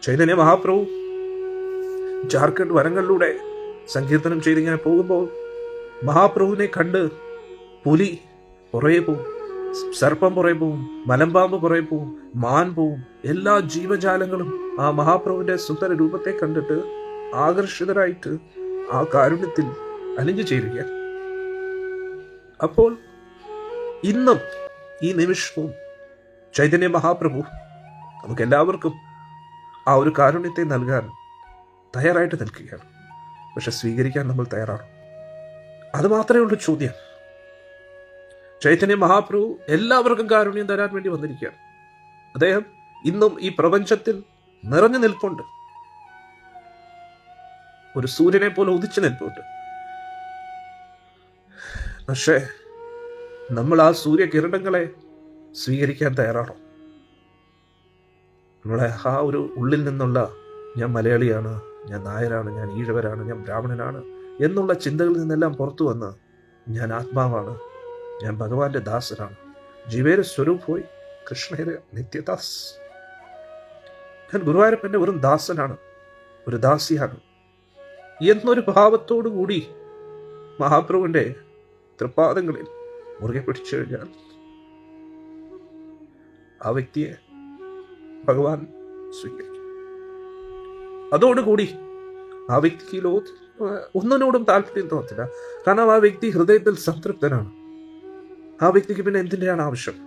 ചൈതന്യ മഹാപ്രഭു ജാർഖണ്ഡ് വനങ്ങളിലൂടെ സങ്കീർത്തനം ചെയ്തിങ്ങനെ പോകുമ്പോൾ മഹാപ്രഭുവിനെ കണ്ട് പുലി പുറകെ പോവും, സർപ്പം പുറകെ പോവും, മലമ്പാമ്പ് പുറകെ പോവും, മാൻ പോവും. എല്ലാ ജീവജാലങ്ങളും ആ മഹാപ്രഭുവിന്റെ സുന്ദര രൂപത്തെ കണ്ടിട്ട് ആകർഷിതരായിട്ട് ആ കാരുണ്യത്തിൽ അലിഞ്ഞു ചേരുക. അപ്പോൾ ഇന്നും ഈ നിമിഷവും ചൈതന്യ മഹാപ്രഭു നമുക്ക് എല്ലാവർക്കും ആ ഒരു കാരുണ്യത്തെ നൽകാൻ തയ്യാറായിട്ട് നിൽക്കുകയാണ്. പക്ഷെ സ്വീകരിക്കാൻ നമ്മൾ തയ്യാറാണ്. അത് മാത്രമേ ഉള്ളൂ ചോദ്യം. ചൈതന്യ മഹാപ്രഭു എല്ലാവർക്കും കാരുണ്യം തരാൻ വേണ്ടി വന്നിരിക്കുകയാണ്. അദ്ദേഹം ഇന്നും ഈ പ്രപഞ്ചത്തിൽ നിറഞ്ഞു നിൽപ്പുണ്ട്. ഒരു സൂര്യനെ പോലെ ഉദിച്ചു നിൽപ്പുണ്ട്. പക്ഷേ നമ്മൾ ആ സൂര്യകിരണങ്ങളെ സ്വീകരിക്കാൻ തയ്യാറാണോ? നമ്മളെ ആ ഒരു ഉള്ളിൽ നിന്നുള്ള ഞാൻ മലയാളിയാണ്, ഞാൻ നായരാണ്, ഞാൻ ഈഴവരാണ്, ഞാൻ ബ്രാഹ്മണനാണ് എന്നുള്ള ചിന്തകളിൽ നിന്നെല്ലാം പുറത്തു വന്ന് ഞാൻ ആത്മാവാണ്, ഞാൻ ഭഗവാന്റെ ദാസനാണ്, ജീവേര സ്വരൂപ് പോയി കൃഷ്ണയുടെ നിത്യദാസ്, ഞാൻ ഗുരുവായൂരപ്പന്റെ വെറും ദാസനാണ്, ഒരു ദാസിയാണ് എന്നൊരു ഭാവത്തോടു കൂടി മഹാപ്രഭുവിന്റെ തൃപ്പാദങ്ങളിൽ മുറുകെ പിടിച്ചു കഴിഞ്ഞാൽ ആ വ്യക്തിയെ ഭഗവാൻ സ്വീകരിക്കും. അതോടുകൂടി ആ വ്യക്തിക്ക് ഒന്നിനോടും താല്പര്യം തോന്നത്തില്ല. കാരണം ആ വ്യക്തി ഹൃദയത്തിൽ സംതൃപ്തനാണ്. ആ വ്യക്തിക്ക് പിന്നെ എന്തിൻ്റെയാണ് ആവശ്യം?